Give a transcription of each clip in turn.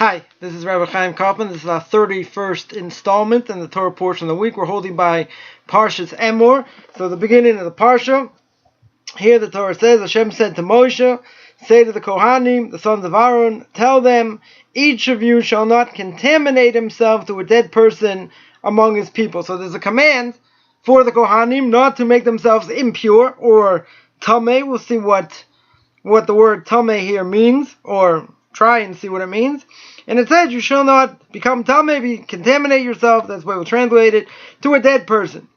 Hi, this is Rabbi Chaim Coffman. This is our 31st installment in the Torah portion of the week. We're holding by Parshas Emor. So the beginning of the Parsha. Here the Torah says, Hashem said to Moshe, say to the Kohanim, the sons of Aaron, tell them, each of you shall not contaminate himself to a dead person among his people. So there's a command for the Kohanim not to make themselves impure or tameh. We'll see what the word tameh here means, or try and see what it means. And it says, you shall not become tameh, contaminate yourself, that's the way we'll translate it, to a dead person.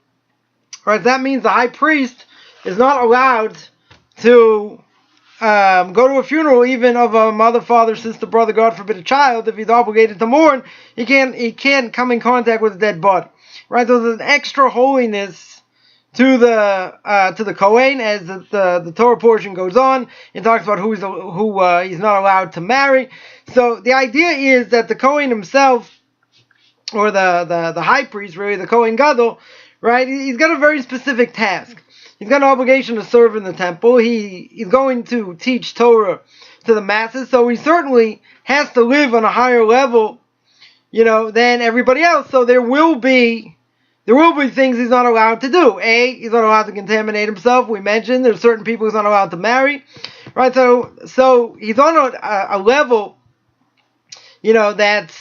Right? That means the high priest is not allowed to go to a funeral, even of a mother, father, sister, brother, God forbid a child. If he's obligated to mourn, he can't come in contact with a dead body. Right? So there's an extra holiness to the Kohen as the Torah portion goes on. It talks about who he's not allowed to marry. So the idea is that the Kohen himself, or the high priest, really the Kohen Gadol, right? He's got a very specific task. He's got an obligation to serve in the temple. He's going to teach Torah to the masses, so he certainly has to live on a higher level, than everybody else. So there will be things he's not allowed to do. He's not allowed to contaminate himself. We mentioned there's certain people he's not allowed to marry, right? So he's on a level, that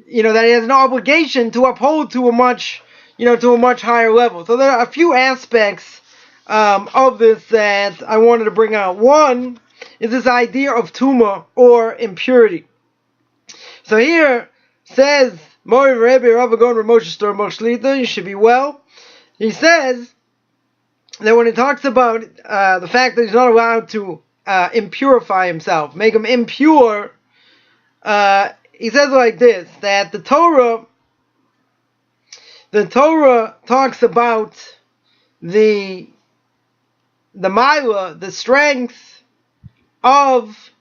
he has an obligation to uphold to a much higher level. So there are a few aspects of this that I wanted to bring out. One is this idea of tumah, or impurity. So here says, Mori Rebbe Ravagon Ramosha Stor Moshlita, you should be well. He says that when he talks about the fact that he's not allowed to impurify himself, make him impure, he says like this, that the Torah talks about the milah, the strength of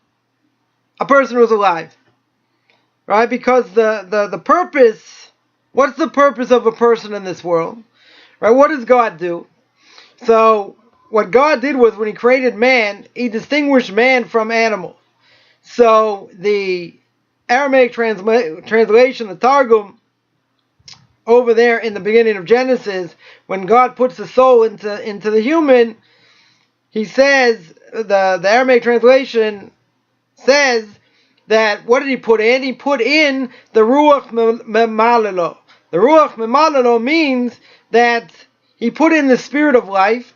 a person who's alive. Right? Because the purpose, what's the purpose of a person in this world? Right? What does God do? So, what God did was, when he created man, he distinguished man from animal. So, the Aramaic translation, the Targum, over there in the beginning of Genesis, when God puts the soul into the human, he says, the Aramaic translation says, that what did he put in? He put in the Ruach Memalelo. The Ruach Memalelo means that he put in the spirit of life.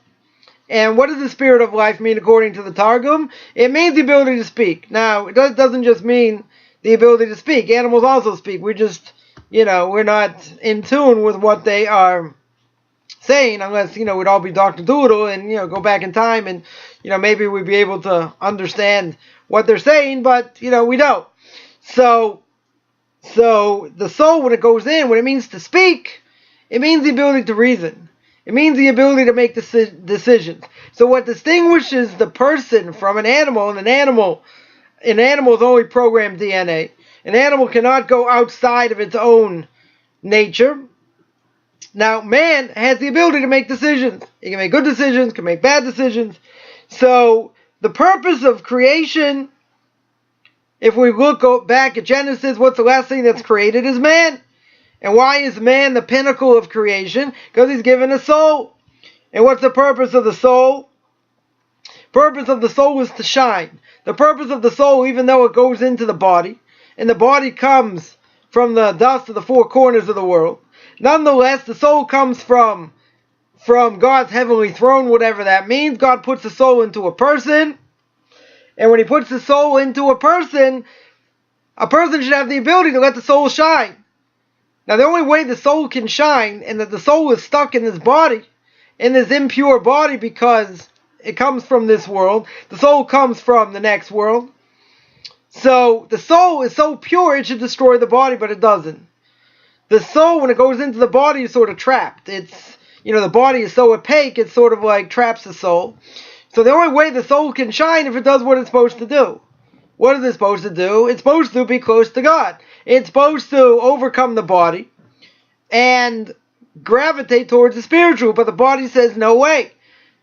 And what does the spirit of life mean according to the Targum? It means the ability to speak. Now, it doesn't just mean the ability to speak. Animals also speak. We just, we're not in tune with what they are saying, unless, we'd all be Dr. Doodle and, go back in time and, maybe we'd be able to understand what they're saying, but, we don't. So the soul, when it goes in, when it means to speak, it means the ability to reason. It means the ability to make decisions. So what distinguishes the person from an animal, and an animal is only programmed DNA. An animal cannot go outside of its own nature. Now, man has the ability to make decisions. He can make good decisions, can make bad decisions. So, the purpose of creation, if we look back at Genesis, what's the last thing that's created is man. And why is man the pinnacle of creation? Because he's given a soul. And what's the purpose of the soul? Purpose of the soul is to shine. The purpose of the soul, even though it goes into the body, and the body comes from the dust of the four corners of the world, nonetheless, the soul comes from God's heavenly throne, whatever that means. God puts the soul into a person. And when he puts the soul into a person should have the ability to let the soul shine. Now, the only way the soul can shine, and that the soul is stuck in this body, in this impure body, because it comes from this world. The soul comes from the next world. So, the soul is so pure, it should destroy the body, but it doesn't. The soul, when it goes into the body, is sort of trapped. It's, the body is so opaque, it sort of like traps the soul. So the only way the soul can shine if it does what it's supposed to do. What is it supposed to do? It's supposed to be close to God. It's supposed to overcome the body and gravitate towards the spiritual. But the body says, no way.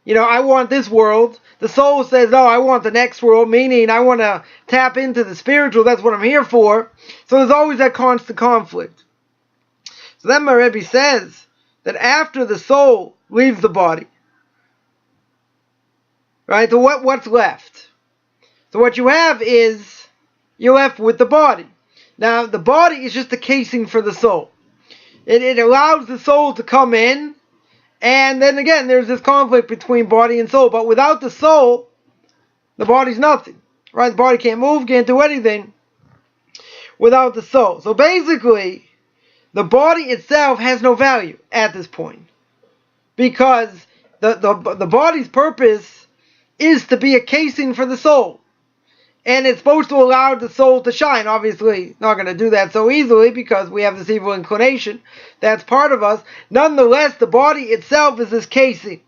I want this world. The soul says, no, I want the next world, meaning I want to tap into the spiritual. That's what I'm here for. So there's always that constant conflict. So then my Rebbe says that after the soul leaves the body, right, so what's left? So what you have is, you're left with the body. Now, the body is just a casing for the soul. It allows the soul to come in, and then again, there's this conflict between body and soul. But without the soul, the body's nothing. Right? The body can't move, can't do anything without the soul. So basically, the body itself has no value at this point. Because the body's purpose is to be a casing for the soul. And it's supposed to allow the soul to shine. Obviously, not going to do that so easily because we have this evil inclination. That's part of us. Nonetheless, the body itself is this casing.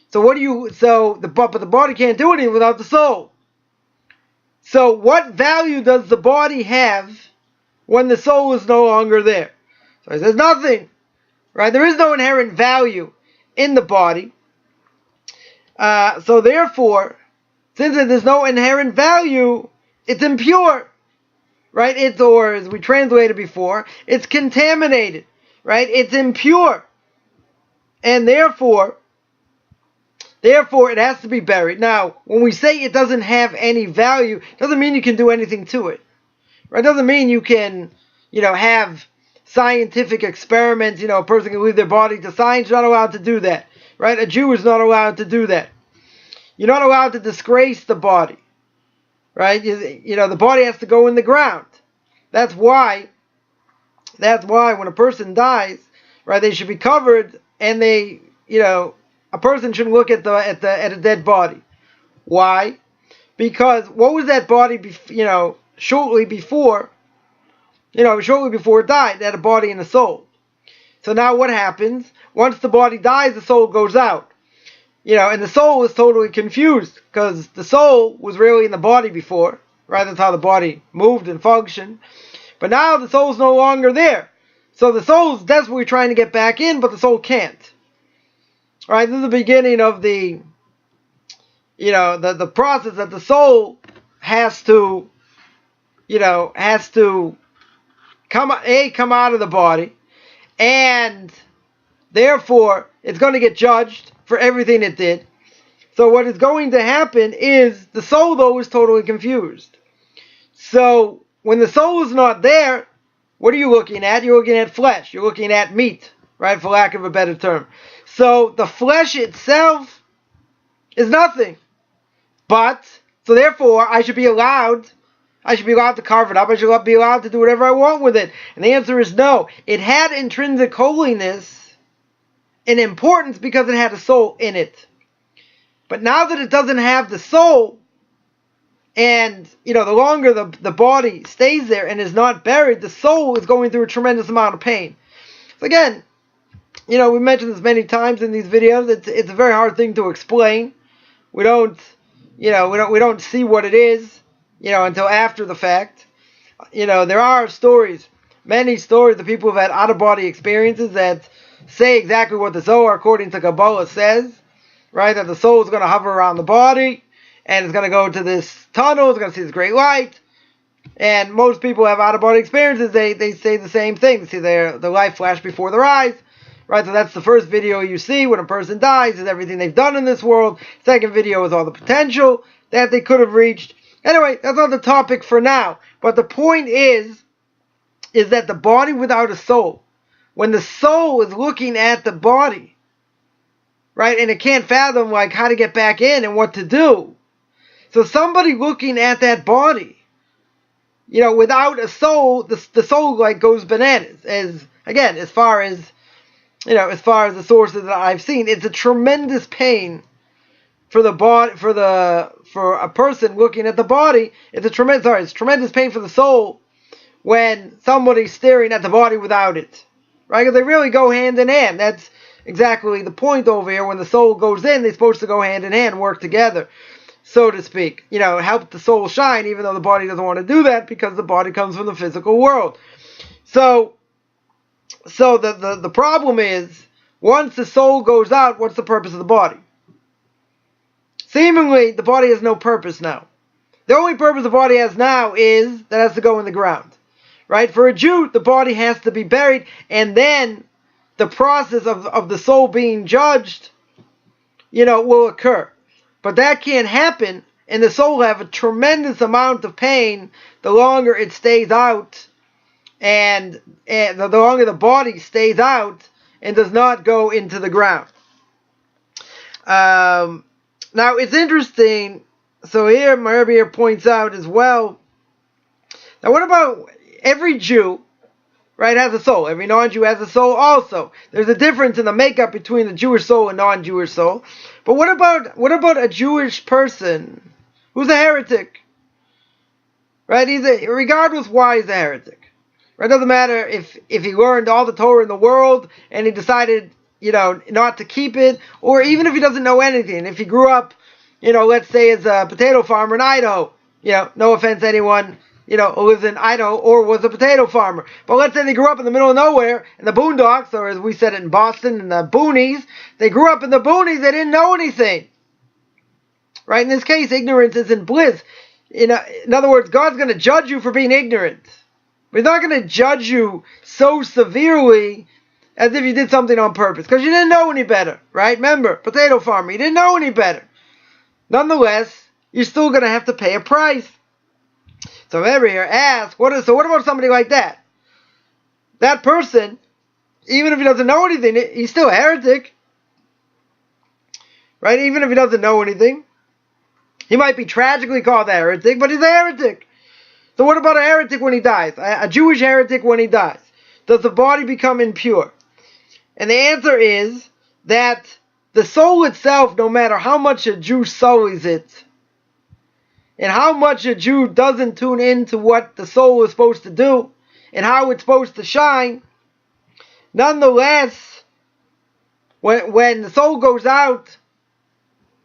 So but the body can't do anything without the soul. So what value does the body have when the soul is no longer there? So he says nothing. Right? There is no inherent value in the body. So therefore, since there's no inherent value, it's impure, right? Or as we translated before, it's contaminated, right? It's impure. And therefore it has to be buried. Now, when we say it doesn't have any value, it doesn't mean you can do anything to it, right? It doesn't mean you can, have scientific experiments, a person can leave their body to science. You're not allowed to do that, right? A Jew is not allowed to do that. You're not allowed to disgrace the body, right? The body has to go in the ground. That's why when a person dies, right, they should be covered, and a person shouldn't look at a dead body. Why? Because what was that body, shortly before it died? It had a body and a soul. So now what happens? Once the body dies, the soul goes out. And the soul is totally confused because the soul was really in the body before, right? That's how the body moved and functioned. But now the soul's no longer there. So the soul's desperately trying to get back in, but the soul can't. All right, this is the beginning of the process that the soul has to come out of the body, and therefore it's going to get judged for everything it did. So what is going to happen is the soul, though, is totally confused. So when the soul is not there, what are you looking at? You're looking at flesh. You're looking at meat, right? For lack of a better term. So the flesh itself is nothing. So therefore, I should be allowed to carve it up. I should be allowed to do whatever I want with it. And the answer is no. It had intrinsic holiness and importance because it had a soul in it. But now that it doesn't have the soul, and the longer the body stays there and is not buried, the soul is going through a tremendous amount of pain. So again, we mentioned this many times in these videos. It's a very hard thing to explain. We don't see what it is, until after the fact. There are many stories of people who've had out-of-body experiences that say exactly what the Zohar, according to Kabbalah, says, right? That the soul is going to hover around the body, and it's going to go to this tunnel, it's going to see this great light. And most people have out-of-body experiences, they say the same thing. They see their life flash before their eyes, right? So that's the first video you see when a person dies, is everything they've done in this world. Second video is all the potential that they could have reached. Anyway, that's not the topic for now. But the point is that the body without a soul, when the soul is looking at the body, right, and it can't fathom how to get back in and what to do. So somebody looking at that body, without a soul, the soul goes bananas. As far as the sources that I've seen, it's a tremendous pain for the body, for a person looking at the body. It's tremendous pain for the soul when somebody's staring at the body without it. Right? Because they really go hand in hand. That's exactly the point over here. When the soul goes in, they're supposed to go hand in hand, work together, so to speak. Help the soul shine, even though the body doesn't want to do that because the body comes from the physical world. So the problem is, once the soul goes out, what's the purpose of the body? seemingly the body has no purpose now. The only purpose the body has now is that it has to go in the ground. Right? For a Jew, the body has to be buried, and then the process of the soul being judged, will occur. But that can't happen, and the soul will have a tremendous amount of pain the longer it stays out, and the longer the body stays out and does not go into the ground. Now, it's interesting, so here, my Rebbe here points out as well, now what about every Jew, right, has a soul. Every non-Jew has a soul also. There's a difference in the makeup between the Jewish soul and non-Jewish soul. But what about a Jewish person who's a heretic? Right? Regardless why he's a heretic. Right? It doesn't matter if he learned all the Torah in the world and he decided, not to keep it, or even if he doesn't know anything. If he grew up, let's say as a potato farmer in Idaho, no offense to anyone, who lives in Idaho or was a potato farmer. But let's say they grew up in the middle of nowhere, in the boondocks, or as we said it in Boston, in the boonies. They grew up in the boonies, they didn't know anything. Right? In this case, ignorance isn't bliss. In other words, God's going to judge you for being ignorant. But He's not going to judge you so severely as if you did something on purpose. Because you didn't know any better. Right? Remember, potato farmer, you didn't know any better. Nonetheless, you're still going to have to pay a price. So every here asks, what about somebody like that? That person, even if he doesn't know anything, he's still a heretic. Right? Even if he doesn't know anything. He might be tragically called a heretic, but he's a heretic. So what about a heretic when he dies? A Jewish heretic when he dies? Does the body become impure? And the answer is that the soul itself, no matter how much a Jew sullies it, and how much a Jew doesn't tune into what the soul is supposed to do, and how it's supposed to shine, nonetheless, when the soul goes out,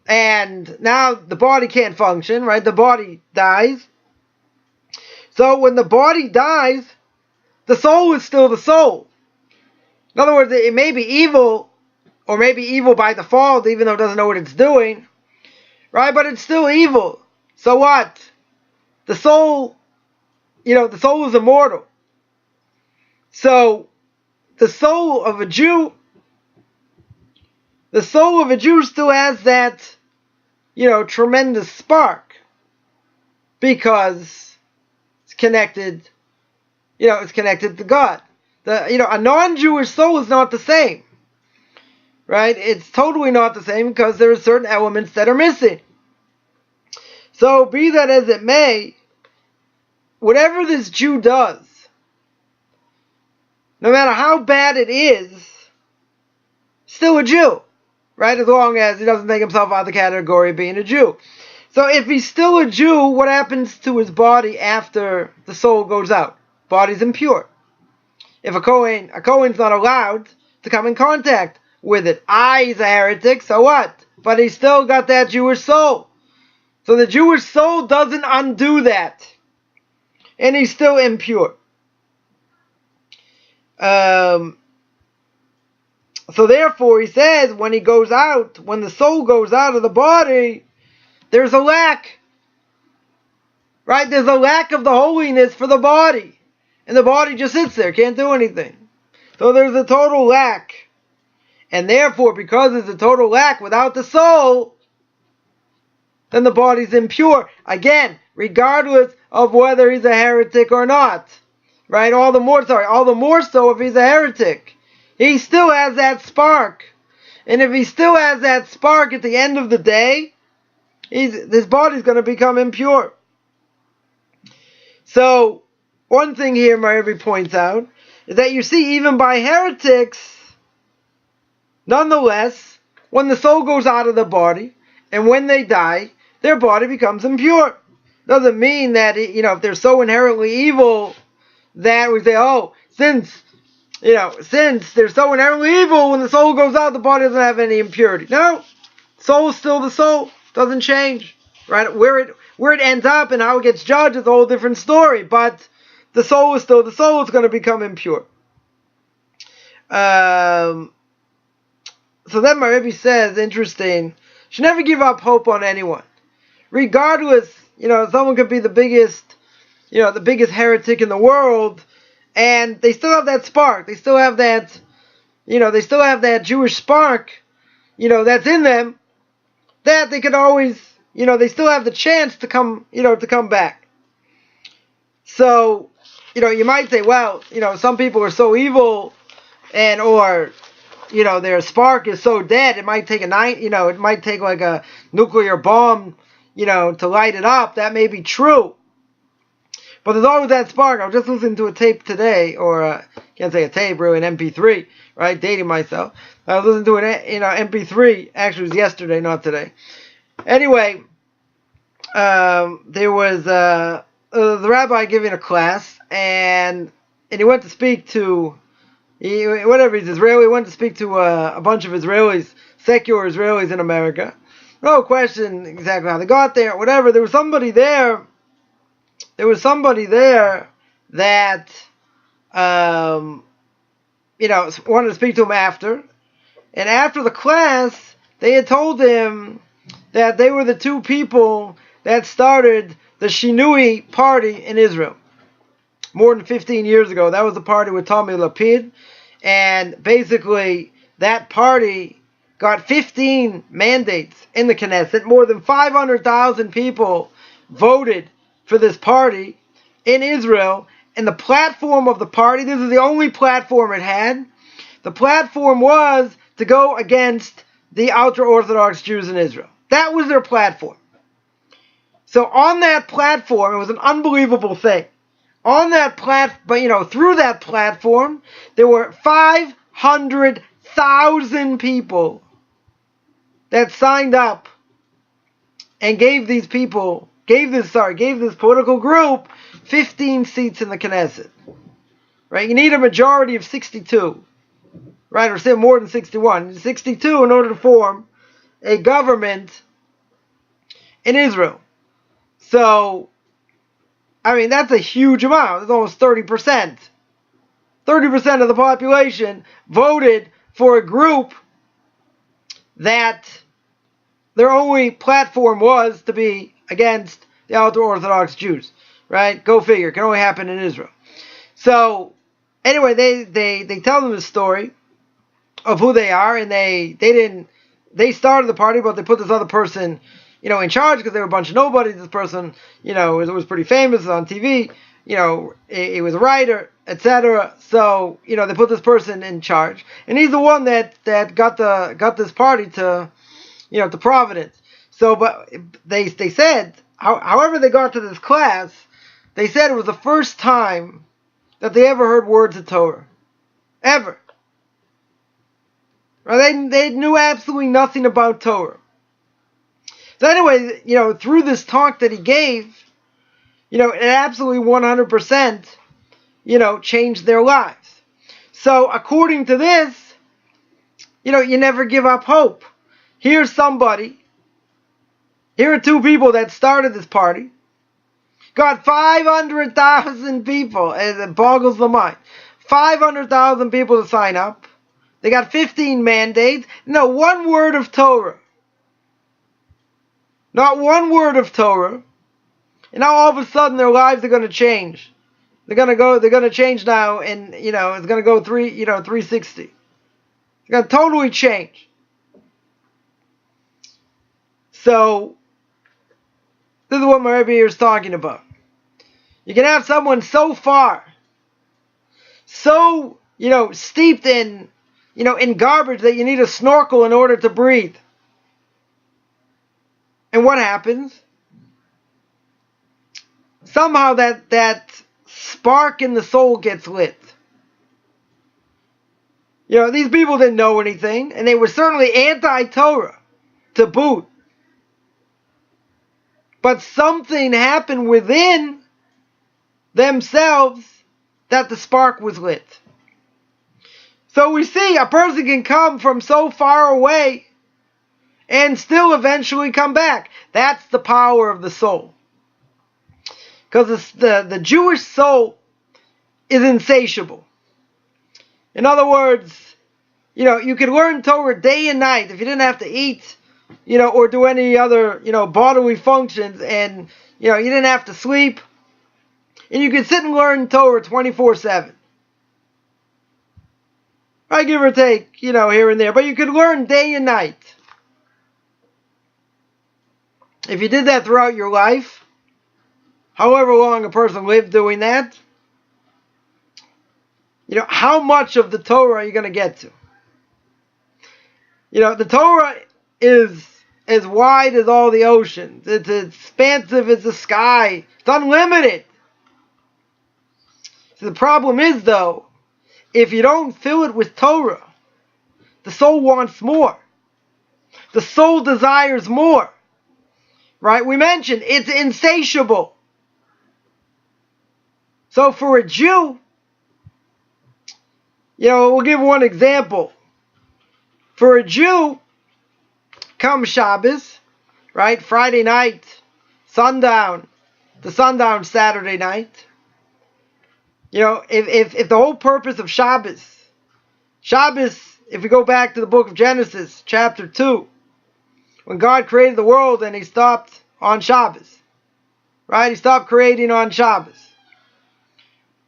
and now the body can't function, right? The body dies. So when the body dies, the soul is still the soul. In other words, it may be evil, or maybe evil by default, even though it doesn't know what it's doing, right? But it's still evil. So what? The soul, the soul is immortal. So the soul of a Jew still has that, tremendous spark, because it's connected, it's connected to God. A non-Jewish soul is not the same, right? It's totally not the same because there are certain elements that are missing. So be that as it may, whatever this Jew does, no matter how bad it is, still a Jew. Right? As long as he doesn't take himself out of the category of being a Jew. So if he's still a Jew, what happens to his body after the soul goes out? Body's impure. If a Kohen's not allowed to come in contact with it. He's a heretic, so what? But he's still got that Jewish soul. So the Jewish soul doesn't undo that. And he's still impure. So therefore, he says, when the soul goes out of the body, there's a lack. Right? There's a lack of the holiness for the body. And the body just sits there, can't do anything. So there's a total lack. And therefore, because there's a total lack without the soul, then the body's impure. Again, regardless of whether he's a heretic or not. Right? All the more so if he's a heretic. He still has that spark. And if he still has that spark at the end of the day, his body's going to become impure. So, one thing here Rebbe points out is that you see, even by heretics, nonetheless, when the soul goes out of the body, and when they die, their body becomes impure. Doesn't mean that, if they're so inherently evil, that we say, since they're so inherently evil, when the soul goes out, the body doesn't have any impurity. No, soul is still the soul. Doesn't change. Right? Where it ends up and how it gets judged is a whole different story. But the soul is still the soul. It's going to become impure. So then my Rebbe says, interesting, should never give up hope on anyone. Regardless, someone could be the biggest heretic in the world, and they still have that spark. They still have that, Jewish spark, that's in them, that they could always, they still have the chance to come back. So, you might say, well, some people are so evil, or their spark is so dead, it might take like a nuclear bomb, to light it up. That may be true. But there's always that spark. I was just listening to a tape today, or can't say a tape, really, an MP3, right? Dating myself. I was listening to an MP3. Actually, it was yesterday, not today. Anyway, there was the rabbi giving a class, and he went to speak to, he's Israeli, went to speak to a bunch of Israelis, secular Israelis in America. No question exactly how they got there, whatever. There was somebody there that, wanted to speak to him after. And after the class, they had told him that they were the two people that started the Shinui party in Israel more than 15 years ago. That was the party with Tommy Lapid. And basically, that party got 15 mandates in the Knesset. More than 500,000 people voted for this party in Israel. And the platform of the party, this is the only platform it had. The platform was to go against the ultra-Orthodox Jews in Israel. That was their platform. So on that platform, it was an unbelievable thing. On that through that platform, there were 500,000 people that signed up and gave this political group 15 seats in the Knesset. Right? You need a majority of 62. Right? Or say more than 61. 62 in order to form a government in Israel. So, that's a huge amount. It's almost 30%. 30% of the population voted for a group that their only platform was to be against the ultra-Orthodox Jews. Right? Go figure. It can only happen in Israel. So, anyway, they tell them the story of who they are, and they started the party, but they put this other person, in charge because they were a bunch of nobodies. This person, was pretty famous on TV. He was a writer, etc. So, they put this person in charge, and he's the one that got this party to Providence. So, but they said, however they got to this class, they said it was the first time that they ever heard words of Torah, ever. Right? They knew absolutely nothing about Torah. So anyway, through this talk that he gave, it absolutely 100%, changed their lives. So according to this, you never give up hope. Here are two people that started this party, got 500,000 people, and it boggles the mind. 500,000 people to sign up. They got 15 mandates. No, one word of Torah. Not one word of Torah. And now all of a sudden their lives are going to change. They're going to change now, and, it's going to go 360. It's going to totally change. So, this is what my Rebbe here is talking about. You can have someone so far, so, steeped in garbage that you need a snorkel in order to breathe. And what happens? Somehow that spark in the soul gets lit. These people didn't know anything, and they were certainly anti-Torah to boot. But something happened within themselves that the spark was lit. So we see a person can come from so far away and still eventually come back. That's the power of the soul. Because the Jewish soul is insatiable. In other words, you could learn Torah day and night if you didn't have to eat or do any other, bodily functions, and, you didn't have to sleep, and you could sit and learn Torah 24/7. Right, give or take, here and there, but you could learn day and night. If you did that throughout your life, however long a person lived doing that, how much of the Torah are you going to get to? The Torah is as wide as all the oceans. It's as expansive as the sky. It's unlimited. So the problem is, though, if you don't fill it with Torah, the soul wants more. The soul desires more. Right? We mentioned it's insatiable. So for a Jew, we'll give one example. For a Jew, come Shabbos, right? Friday night, sundown, to sundown Saturday night. If the whole purpose of Shabbos, if we go back to the book of Genesis, chapter 2, when God created the world and he stopped on Shabbos, right? He stopped creating on Shabbos.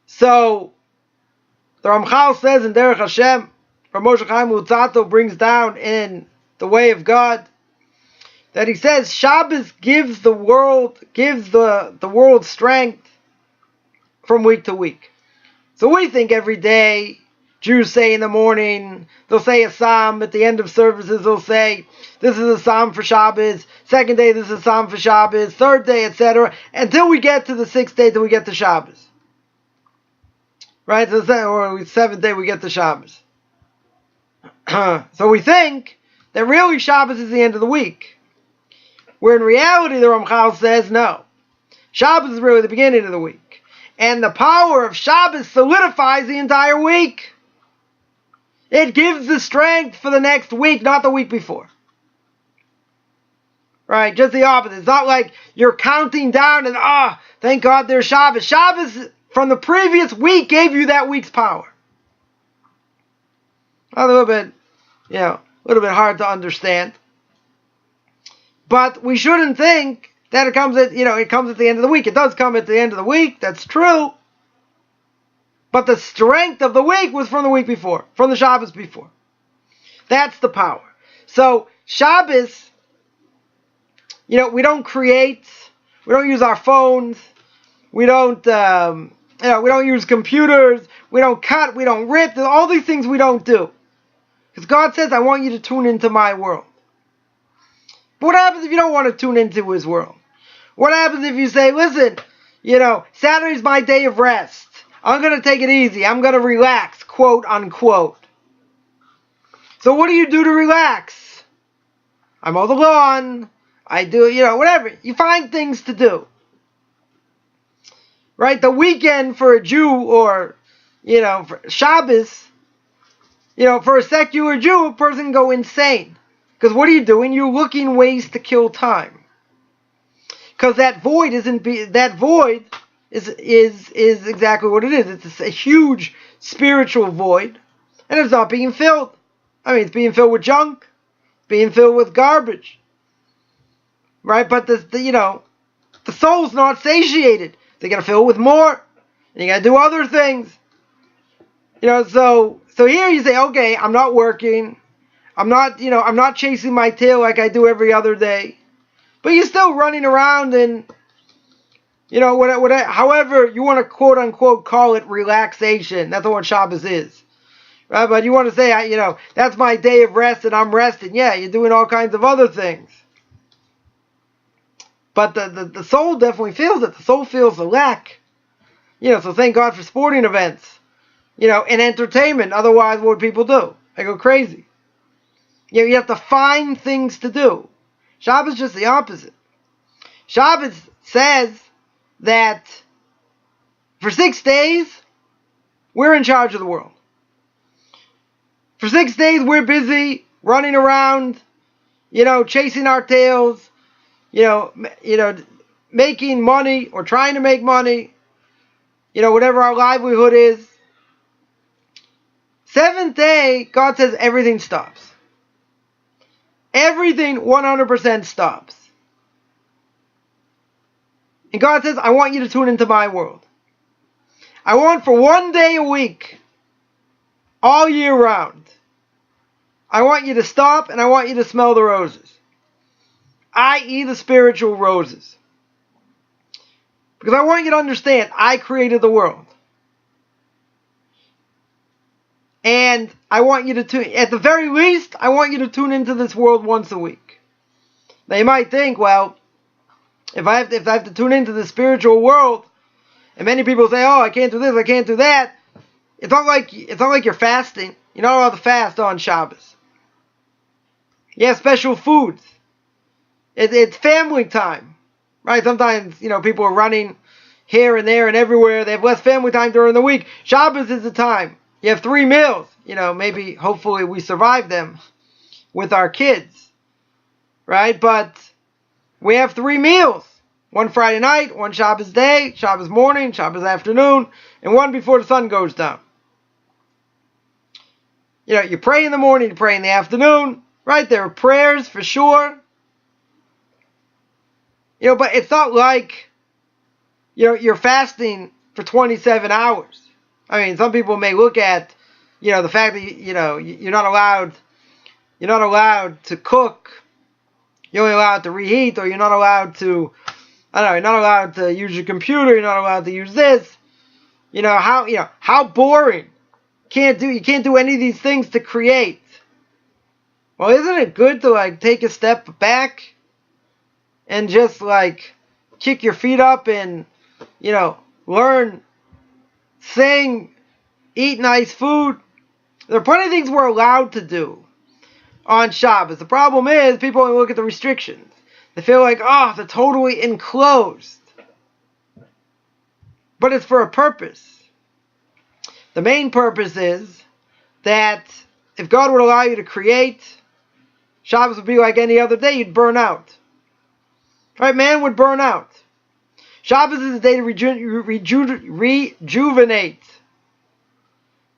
So, the Ramchal says in Derech Hashem, Rabbi Chaim Coffman brings down in the way of God, that he says Shabbos gives the world strength from week to week. So we think every day, Jews say in the morning, they'll say a psalm at the end of services, they'll say, this is a psalm for Shabbos, second day this is a psalm for Shabbos, third day, etc., until we get to the sixth day, till we get to Shabbos. Right? Or seventh day we get to Shabbos. So we think that really Shabbos is the end of the week. Where in reality the Ramchal says no. Shabbos is really the beginning of the week. And the power of Shabbos solidifies the entire week. It gives the strength for the next week, not the week before. Right? Just the opposite. It's not like you're counting down and, thank God there's Shabbos. Shabbos from the previous week gave you that week's power. A little bit hard to understand. But we shouldn't think that it comes at the end of the week. It does come at the end of the week, that's true. But the strength of the week was from the week before, from the Shabbos before. That's the power. So Shabbos, we don't use our phones, we don't use computers, we don't cut, we don't rip, there's all these things we don't do. Because God says, I want you to tune into my world. But what happens if you don't want to tune into his world? What happens if you say, listen, Saturday's my day of rest. I'm going to take it easy. I'm going to relax, quote unquote. So what do you do to relax? I mow the lawn. I do, whatever. You find things to do. Right? The weekend for a Jew or, for Shabbos, for a secular Jew, a person can go insane. Because what are you doing? You're looking ways to kill time. Because that void is exactly what it is. It's a huge spiritual void, and it's not being filled. It's being filled with junk, being filled with garbage, right? But the soul's not satiated. They got to fill it with more, and you got to do other things. So here you say, okay, I'm not working. I'm not chasing my tail like I do every other day. But you're still running around and, however you want to quote unquote call it relaxation. That's what Shabbos is. Right? But you want to say, that's my day of rest and I'm resting. Yeah, you're doing all kinds of other things. But the soul definitely feels it. The soul feels the lack. So thank God for sporting events. And entertainment. Otherwise, what would people do? They go crazy. You have to find things to do. Shabbos is just the opposite. Shabbos says that for 6 days, we're in charge of the world. For 6 days, we're busy running around, chasing our tails, making money or trying to make money, whatever our livelihood is. Seventh day, God says everything stops. Everything 100% stops. And God says, I want you to tune into my world. I want for 1 day a week, all year round, I want you to stop and I want you to smell the roses. I.e. the spiritual roses. Because I want you to understand, I created the world. And I want you to tune, at the very least, I want you to tune into this world once a week. Now you might think, well, if I have to tune into the spiritual world, and many people say, oh, I can't do this, I can't do that. It's not like you're fasting. You're not allowed to fast on Shabbos. You have special foods. It's family time, right? Sometimes, people are running here and there and everywhere. They have less family time during the week. Shabbos is the time. You have 3 meals. Maybe, hopefully, we survive them with our kids, right? But we have 3 meals. One Friday night, one Shabbos day, Shabbos morning, Shabbos afternoon, and one before the sun goes down. You pray in the morning, you pray in the afternoon, right? There are prayers for sure. But it's not like, you're fasting for 27 hours. I mean, some people may look at, the fact that, you're not allowed to cook. You're only allowed to reheat, or you're not allowed to, you're not allowed to use your computer. You're not allowed to use this. How boring. You can't do any of these things to create. Well, isn't it good to take a step back and just kick your feet up and, learn, sing, eat nice food? There are plenty of things we're allowed to do on Shabbos. The problem is people only look at the restrictions. They feel like, they're totally enclosed. But it's for a purpose. The main purpose is that if God would allow you to create, Shabbos would be like any other day. You'd burn out. Right? Man would burn out. Shabbos is a day to rejuvenate.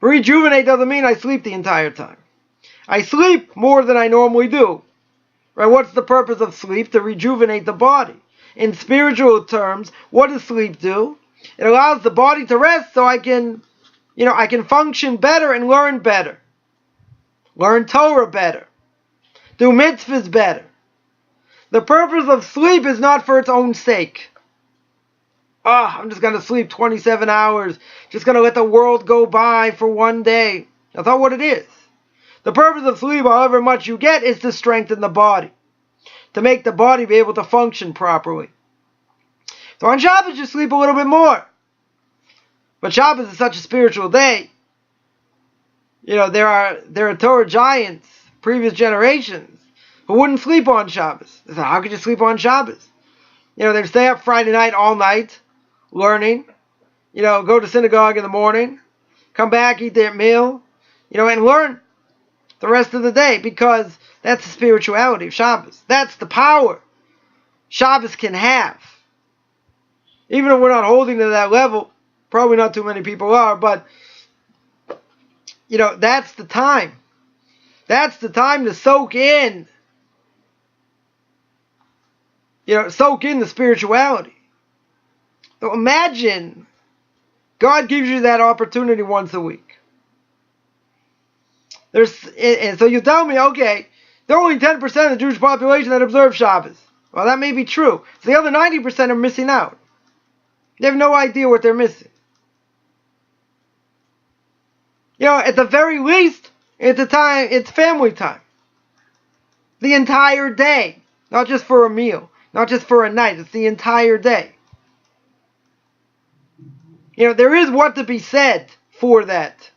Rejuvenate doesn't mean I sleep the entire time. I sleep more than I normally do. Right? What's the purpose of sleep? To rejuvenate the body. In spiritual terms, what does sleep do? It allows the body to rest so I can function better and learn better. Learn Torah better. Do mitzvahs better. The purpose of sleep is not for its own sake. I'm just going to sleep 27 hours. Just going to let the world go by for 1 day. That's not what it is. The purpose of sleep, however much you get, is to strengthen the body. To make the body be able to function properly. So on Shabbos, you sleep a little bit more. But Shabbos is such a spiritual day. There are Torah giants, previous generations, who wouldn't sleep on Shabbos. They said, how could you sleep on Shabbos? They'd stay up Friday night all night, learning. Go to synagogue in the morning, come back, eat their meal, and learn the rest of the day, because that's the spirituality of Shabbos. That's the power Shabbos can have. Even if we're not holding to that level, probably not too many people are, but, that's the time. That's the time to soak in. Soak in the spirituality. So imagine God gives you that opportunity once a week. And so you tell me, okay, there are only 10% of the Jewish population that observe Shabbos. Well, that may be true. So the other 90% are missing out. They have no idea what they're missing. At the very least, it's family time. The entire day. Not just for a meal. Not just for a night. It's the entire day. There is what to be said for that.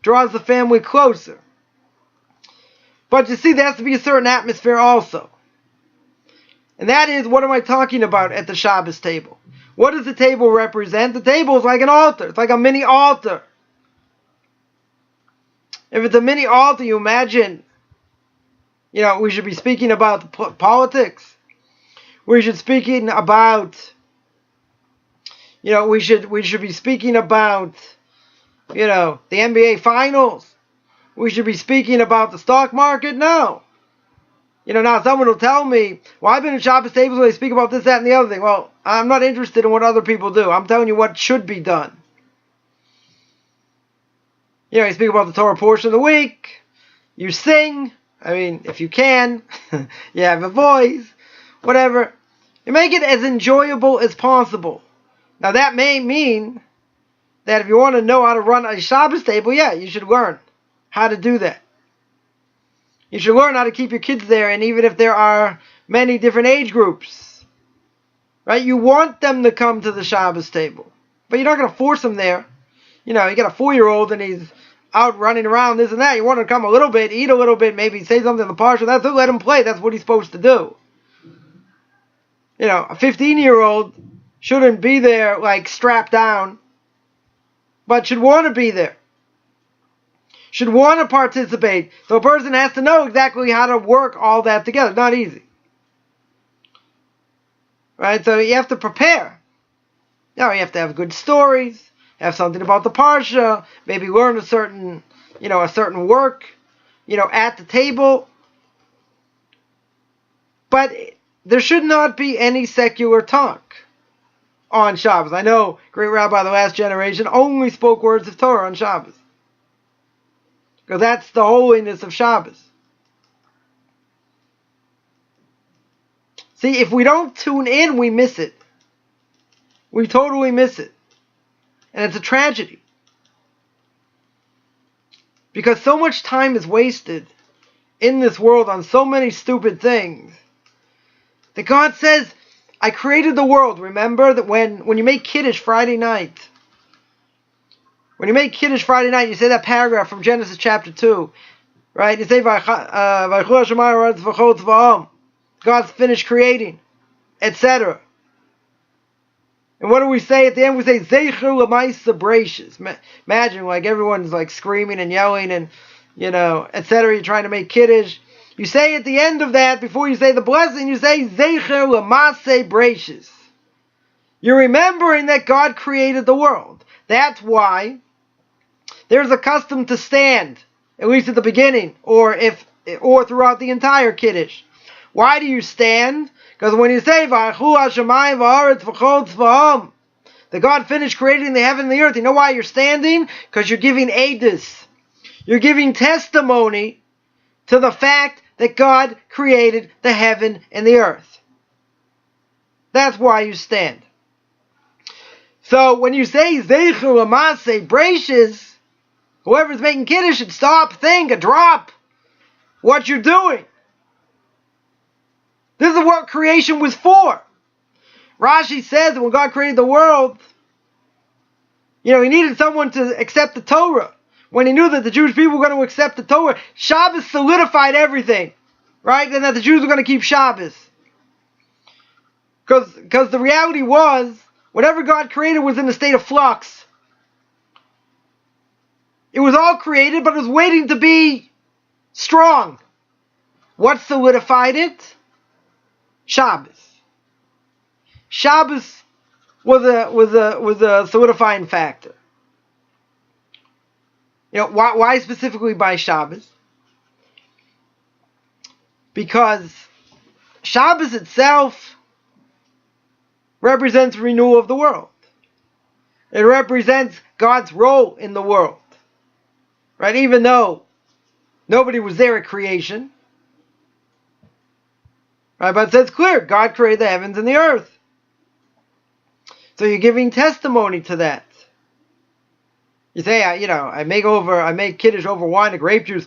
Draws the family closer. But you see, there has to be a certain atmosphere also. And that is, what am I talking about at the Shabbos table? What does the table represent? The table is like an altar. It's like a mini altar. If it's a mini altar, you imagine, we should be speaking about politics. We should speaking about, we should be speaking about, the NBA finals. We should be speaking about the stock market. No. Now someone will tell me, well, I've been in Shabbos tables where they speak about this, that, and the other thing. Well, I'm not interested in what other people do. I'm telling you what should be done. You speak about the Torah portion of the week. You sing. If you can. You have a voice. Whatever. You make it as enjoyable as possible. Now that may mean that if you want to know how to run a Shabbos table, you should learn how to do that. You should learn how to keep your kids there, and even if there are many different age groups, right? You want them to come to the Shabbos table, but you're not going to force them there. You got a 4-year-old and he's out running around, this and that. You want him to come a little bit, eat a little bit, maybe say something in the parsha. That's it. Let him play. That's what he's supposed to do. A 15-year-old shouldn't be there like strapped down, but should want to be there. Should want to participate. So a person has to know exactly how to work all that together. Not easy. Right? So you have to prepare. You have to have good stories, have something about the parsha, maybe learn a certain work, at the table. But there should not be any secular talk on Shabbos. I know great rabbi of the last generation only spoke words of Torah on Shabbos, because that's the holiness of Shabbos. See, if we don't tune in, we miss it. We totally miss it. And it's a tragedy. Because so much time is wasted in this world on so many stupid things that God says, I created the world. Remember that when you make Kiddush Friday night, you say that paragraph from Genesis chapter 2, right? You say, God's finished creating, etc. And what do we say at the end? We say, Zeichu l'maisa breishis. Imagine, everyone's screaming and yelling and, etc. You're trying to make Kiddush. You say at the end of that, before you say the blessing, you say, Zeichu l'maisa breishis. You're remembering that God created the world. That's why there's a custom to stand, at least at the beginning, or throughout the entire Kiddush. Why do you stand? Because when you say, that God finished creating the heaven and the earth, you know why you're standing? Because you're giving edus. You're giving testimony to the fact that God created the heaven and the earth. That's why you stand. So when you say, Zeichu l'maaseh breishis, whoever's making Kiddush should stop, think, drop what you're doing. This is what creation was for. Rashi says that when God created the world, He needed someone to accept the Torah. When He knew that the Jewish people were going to accept the Torah, Shabbos solidified everything, right? And that the Jews were going to keep Shabbos. Because the reality was, whatever God created was in a state of flux. It was all created, but it was waiting to be strong. What solidified it? Shabbos. Shabbos was a solidifying factor. Why specifically by Shabbos? Because Shabbos itself represents renewal of the world. It represents God's role in the world. Right? Even though nobody was there at creation. Right? But it says clear, God created the heavens and the earth. So you're giving testimony to that. You say, I make Kiddush over wine and grape juice.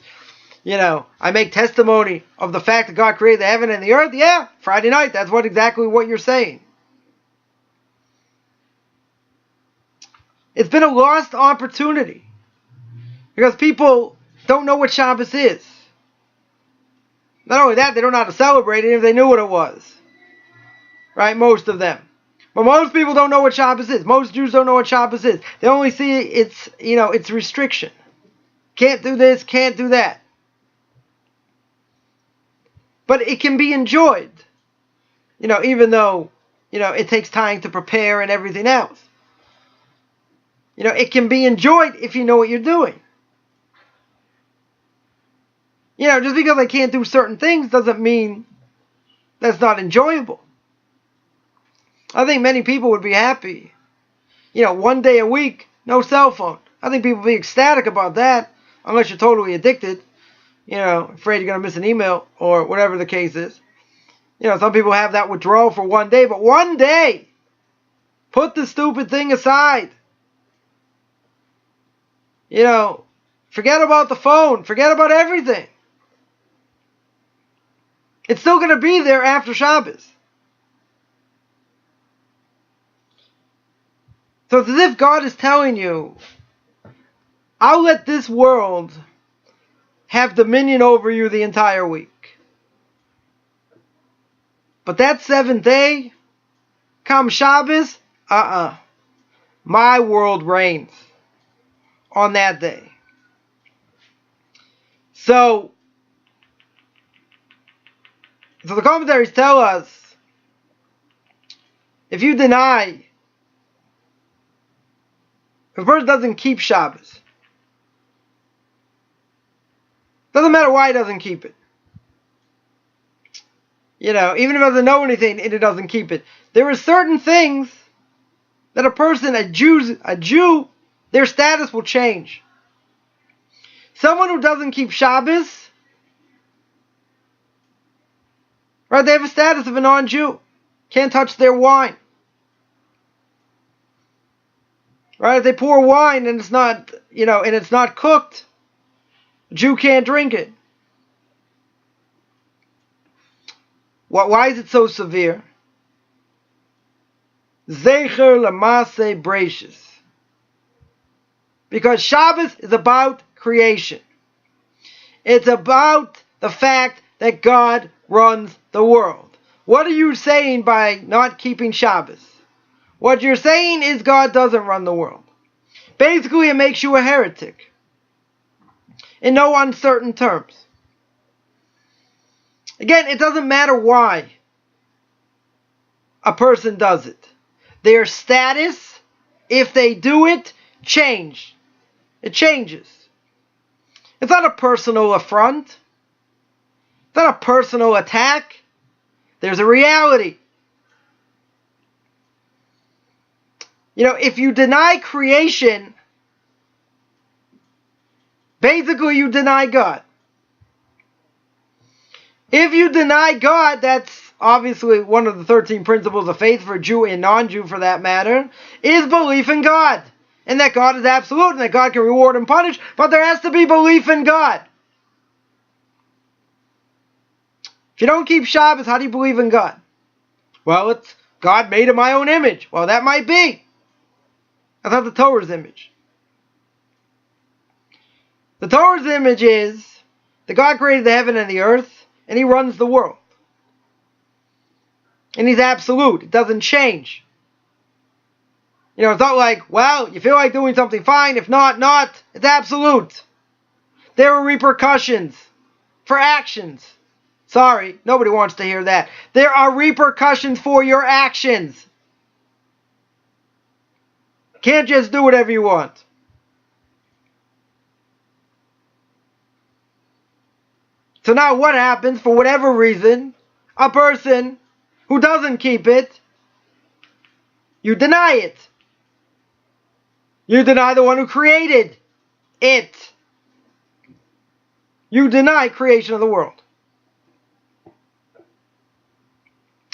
I make testimony of the fact that God created the heaven and the earth. Yeah, Friday night, that's exactly what you're saying. It's been a lost opportunity. Because people don't know what Shabbos is. Not only that, they don't know how to celebrate it if they knew what it was. Right? Most of them. But most people don't know what Shabbos is. Most Jews don't know what Shabbos is. They only see it's restriction. Can't do this, can't do that. But it can be enjoyed. Even though, it takes time to prepare and everything else. It can be enjoyed if you know what you're doing. Just because I can't do certain things doesn't mean that's not enjoyable. I think many people would be happy. 1 day a week, no cell phone. I think people would be ecstatic about that, unless you're totally addicted. Afraid you're going to miss an email or whatever the case is. Some people have that withdrawal for 1 day, but 1 day, put the stupid thing aside. Forget about the phone. Forget about everything. It's still going to be there after Shabbos. So it's as if God is telling you, I'll let this world have dominion over you the entire week. But that 7th day, come Shabbos, my world reigns on that day. So the commentaries tell us, if you deny, if a person doesn't keep Shabbos, doesn't matter why he doesn't keep it. Even if he doesn't know anything and he doesn't keep it. There are certain things that a person, a Jew, their status will change. Someone who doesn't keep Shabbos, right, they have a status of a non-Jew. Can't touch their wine. Right, if they pour wine and it's not, and it's not cooked, a Jew can't drink it. Why is it so severe? Zecher Lamase Breishis. Because Shabbos is about creation. It's about the fact that God runs the world. What are you saying by not keeping Shabbos? What you're saying is God doesn't run the world. Basically, it makes you a heretic. In no uncertain terms. Again, it doesn't matter why a person does it. Their status, if they do it, change. It changes. It's not a personal affront. It's not a personal attack. There's a reality. If you deny creation, basically you deny God. If you deny God, that's obviously one of the 13 principles of faith for Jew and non-Jew for that matter, is belief in God. And that God is absolute and that God can reward and punish, but there has to be belief in God. If you don't keep Shabbos, how do you believe in God? Well, it's God made in my own image. Well, that might be. That's not the Torah's image. The Torah's image is that God created the heaven and the earth, and He runs the world. And He's absolute. It doesn't change. It's not like, well, you feel like doing something, fine. If not, not. It's absolute. There are repercussions for actions. Sorry, nobody wants to hear that. There are repercussions for your actions. Can't just do whatever you want. So now what happens, for whatever reason, a person who doesn't keep it, you deny it. You deny the one who created it. You deny creation of the world.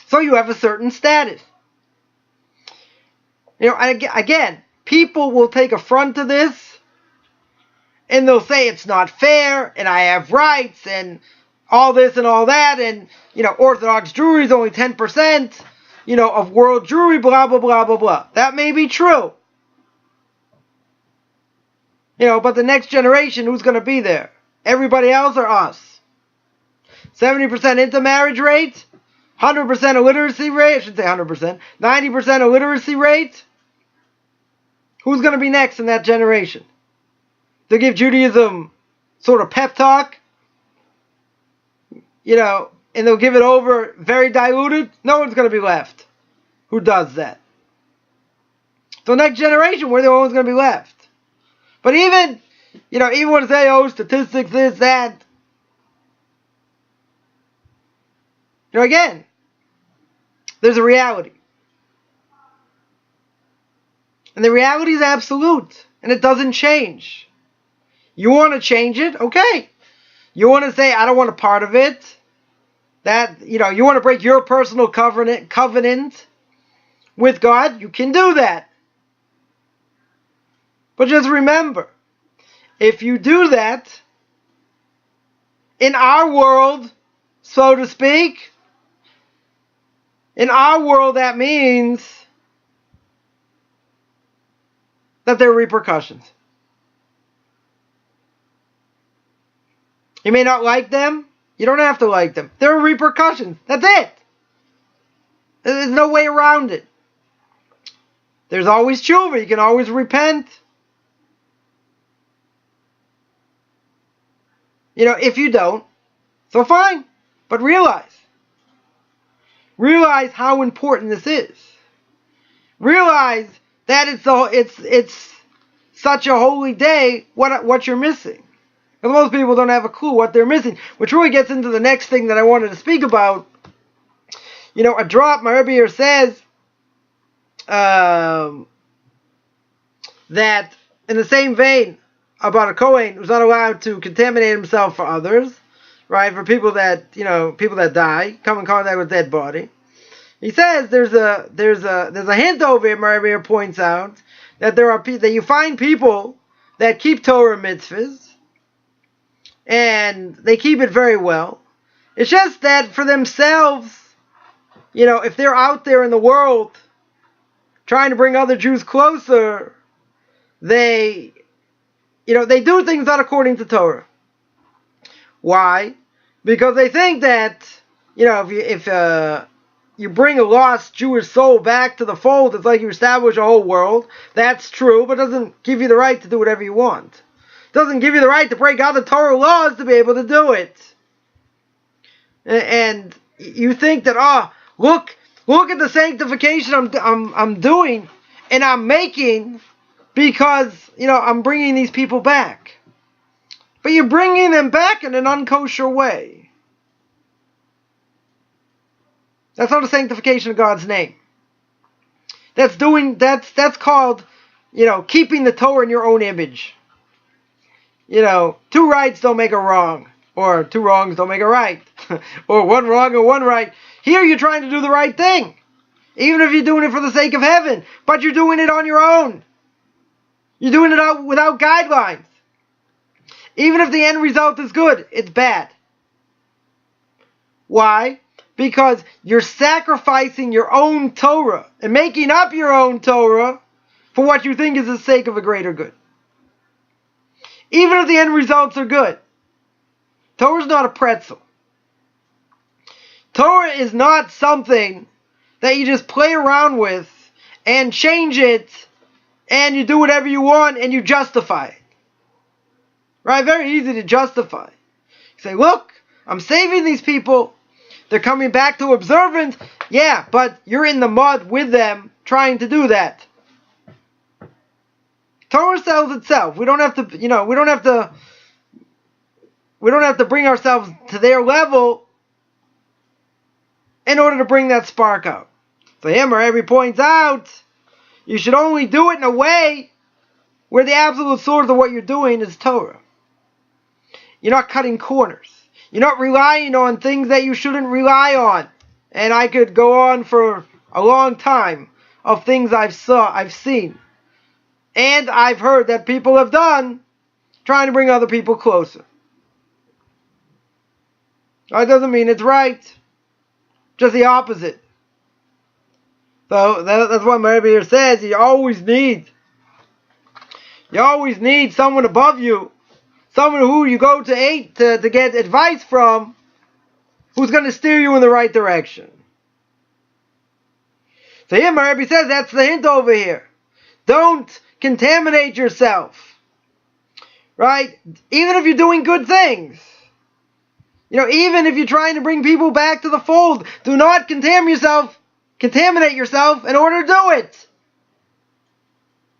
So you have a certain status. Again, people will take affront to this, and they'll say it's not fair, and I have rights, and all this and all that, and, Orthodox Jewry is only 10%, of world Jewry, blah, blah, blah, blah, blah. That may be true. But the next generation, who's going to be there? Everybody else or us? 70% intermarriage rate? 100% illiteracy rate? I should say 100%. 90% illiteracy rate? Who's going to be next in that generation? To give Judaism sort of pep talk? And they'll give it over very diluted? No one's going to be left who does that. So next generation, we're the only ones going to be left. But even when they say, statistics, this, that, Again, there's a reality. And the reality is absolute. And it doesn't change. You want to change it? Okay. You want to say, I don't want a part of it. That, you want to break your personal covenant with God? You can do that. But just remember, if you do that, in our world, so to speak, in our world that means that there are repercussions. You may not like them. You don't have to like them. There are repercussions. That's it. There's no way around it. There's always tshuva. You can always repent. If you don't, so fine. But realize how important this is. Realize that it's such a holy day. What you're missing. Because most people don't have a clue what they're missing, which really gets into the next thing that I wanted to speak about. A drop. My Rebbe here says that in the same vein about a Kohen who's not allowed to contaminate himself for others, right? For people that people that die, come in contact with dead body. He says there's a hint over here. My Rebbe here points out that that you find people that keep Torah mitzvahs. And they keep it very well. It's just that for themselves, if they're out there in the world trying to bring other Jews closer, they do things not according to Torah. Why? Because they think that, if you bring a lost Jewish soul back to the fold, it's like you establish a whole world. That's true, but it doesn't give you the right to do whatever you want. Doesn't give you the right to break other Torah laws to be able to do it. And you think that, look at the sanctification I'm doing and I'm making because, I'm bringing these people back. But you're bringing them back in an unkosher way. That's not a sanctification of God's name. That's called, keeping the Torah in your own image. Two rights don't make a wrong. Or two wrongs don't make a right. Or one wrong or one right. Here you're trying to do the right thing. Even if you're doing it for the sake of heaven. But you're doing it on your own. You're doing it out without guidelines. Even if the end result is good, it's bad. Why? Because you're sacrificing your own Torah and making up your own Torah for what you think is the sake of a greater good. Even if the end results are good. Torah is not a pretzel. Torah is not something that you just play around with and change it and you do whatever you want and you justify it. Right? Very easy to justify. You say, look, I'm saving these people. They're coming back to observance. Yeah, but you're in the mud with them trying to do that. Torah sells itself. We don't have to, we don't have to bring ourselves to their level in order to bring that spark out. So Emor points out, you should only do it in a way where the absolute source of what you're doing is Torah. You're not cutting corners. You're not relying on things that you shouldn't rely on. And I could go on for a long time of things I've seen. And I've heard that people have done trying to bring other people closer. That doesn't mean it's right. Just the opposite. So that's what my Rebbe here says. You always need someone above you. Someone who you go to get advice from, who's going to steer you in the right direction. So here my Rebbe says that's the hint over here. Don't contaminate yourself. Right? Even if you're doing good things. Even if you're trying to bring people back to the fold, do not contaminate yourself in order to do it.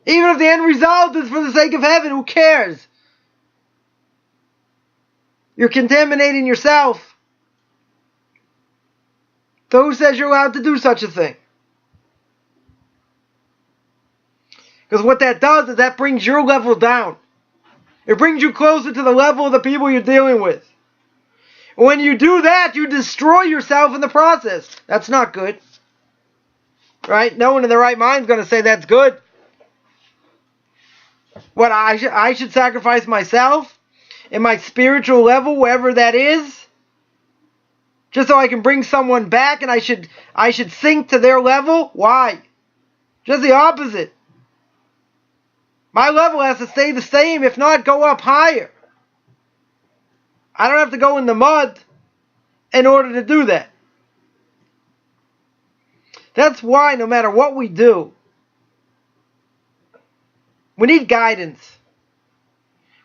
Even if the end result is for the sake of heaven, who cares? You're contaminating yourself. So who says you're allowed to do such a thing? Because what that does is that brings your level down. It brings you closer to the level of the people you're dealing with. When you do that, you destroy yourself in the process. That's not good. Right? No one in their right mind is going to say that's good. What, I should sacrifice myself in my spiritual level, wherever that is, just so I can bring someone back, and I should sink to their level? Why? Just the opposite. My level has to stay the same, if not go up higher. I don't have to go in the mud in order to do that. That's why no matter what we do, we need guidance.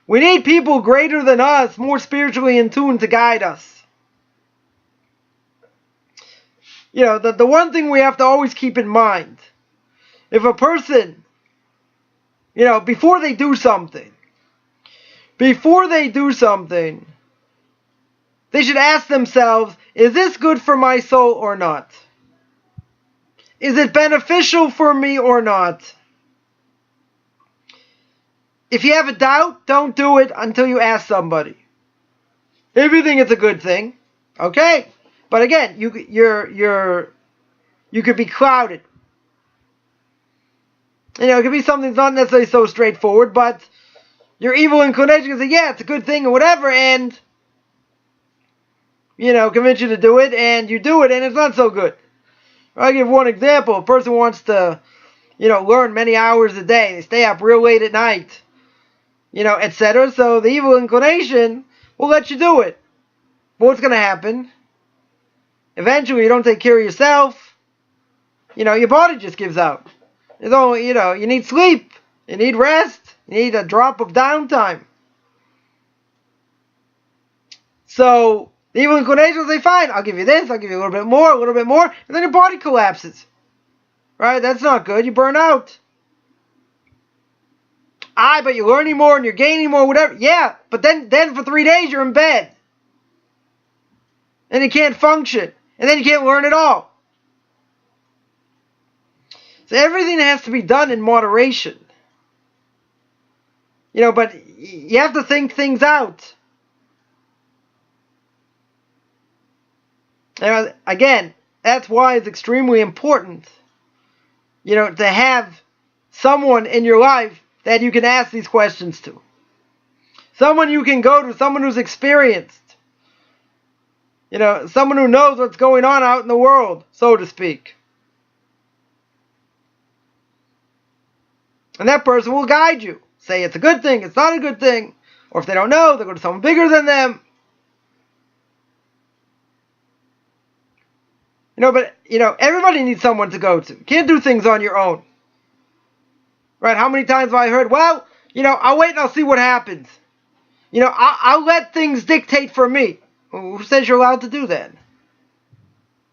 We need people greater than us, more spiritually in tune, to guide us. You know, the one thing we have to always keep in mind, if a person, you know, before they do something, they should ask themselves, is this good for my soul or not? Is it beneficial for me or not? If you have a doubt, don't do it until you ask somebody. If you think it's a good thing, okay. But again, you could be clouded. You know, it could be something that's not necessarily so straightforward, but your evil inclination can say, yeah, it's a good thing or whatever, and, you know, convince you to do it, and you do it, and it's not so good. I'll give one example. A person wants to, you know, learn many hours a day. They stay up real late at night, you know, etc. So the evil inclination will let you do it. But what's going to happen? Eventually, you don't take care of yourself. You know, your body just gives out. It's only, you know, you need sleep. You need rest. You need a drop of downtime. So the evil inclination will say, fine, I'll give you this, I'll give you a little bit more, and then your body collapses. Right? That's not good. You burn out. But you're learning more and you're gaining more, whatever. Yeah, but then for 3 days you're in bed. And you can't function. And then you can't learn at all. So everything has to be done in moderation. You know, but you have to think things out. And again, that's why it's extremely important, you know, to have someone in your life that you can ask these questions to. Someone you can go to, someone who's experienced. You know, someone who knows what's going on out in the world, so to speak. And that person will guide you. Say it's a good thing, it's not a good thing. Or if they don't know, they'll go to someone bigger than them. You know, but, you know, everybody needs someone to go to. You can't do things on your own. Right? How many times have I heard, well, you know, I'll wait and I'll see what happens. You know, I'll let things dictate for me. Well, who says you're allowed to do that?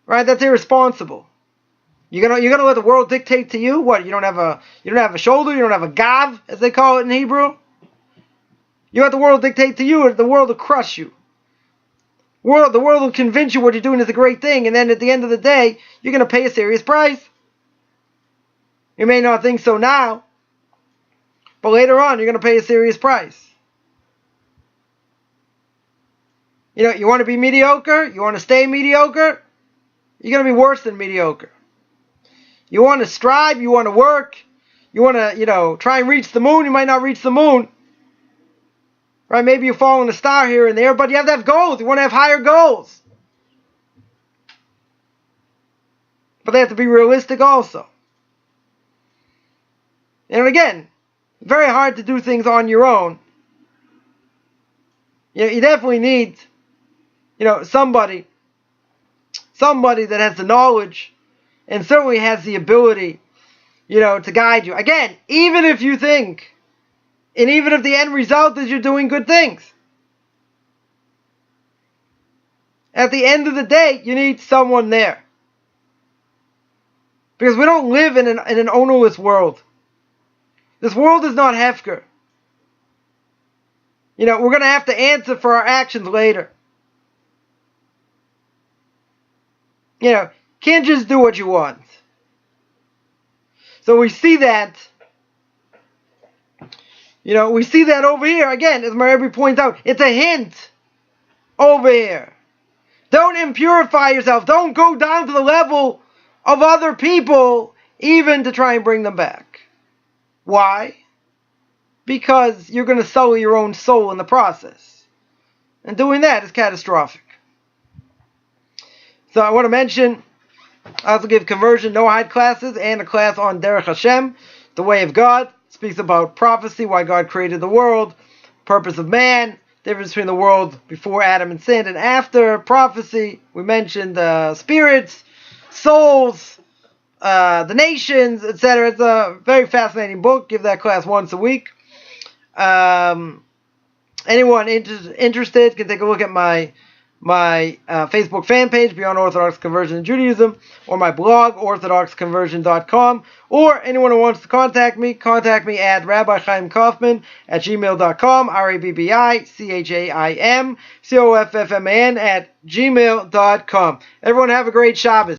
Right? That's irresponsible. You're gonna let the world dictate to you? What? You don't have a shoulder, you don't have a gav, as they call it in Hebrew? You let the world dictate to you, or the world will crush you. The world will convince you what you're doing is a great thing, and then at the end of the day, you're going to pay a serious price. You may not think so now, but later on, you're going to pay a serious price. You know, you want to be mediocre? You want to stay mediocre? You're going to be worse than mediocre. You want to strive? You want to work? You want to, you know, try and reach the moon? You might not reach the moon. Right? Maybe you fall on a star here and there, but you have to have goals. You want to have higher goals. But they have to be realistic also. And again, very hard to do things on your own. You know, you definitely need, you know, somebody that has the knowledge and certainly has the ability, you know, to guide you. Again, even if you think, and even if the end result is you're doing good things, at the end of the day, you need someone there. Because we don't live in an ownerless world. This world is not hefker. You know, we're going to have to answer for our actions later. You know, Can't just do what you want. So we see that, we see that over here. Again, as Marabi points out, it's a hint over here. Don't impurify yourself. Don't go down to the level of other people, even to try and bring them back. Why? Because you're going to sully your own soul in the process. And doing that is catastrophic. So I want to mention, I also give conversion no-hide classes and a class on Derech Hashem, the way of God. It speaks about prophecy, why God created the world, purpose of man, difference between the world before Adam and sin and after, prophecy. We mentioned spirits, souls, the nations, etc. It's a very fascinating book. Give that class once a week. Anyone interested can take a look at my Facebook fan page, Beyond Orthodox Conversion in Judaism, or my blog, orthodoxconversion.com, or anyone who wants to contact me at Rabbi Chaim Coffman at gmail.com, RABBICHAIM COFFMAN at gmail.com. Everyone have a great Shabbos.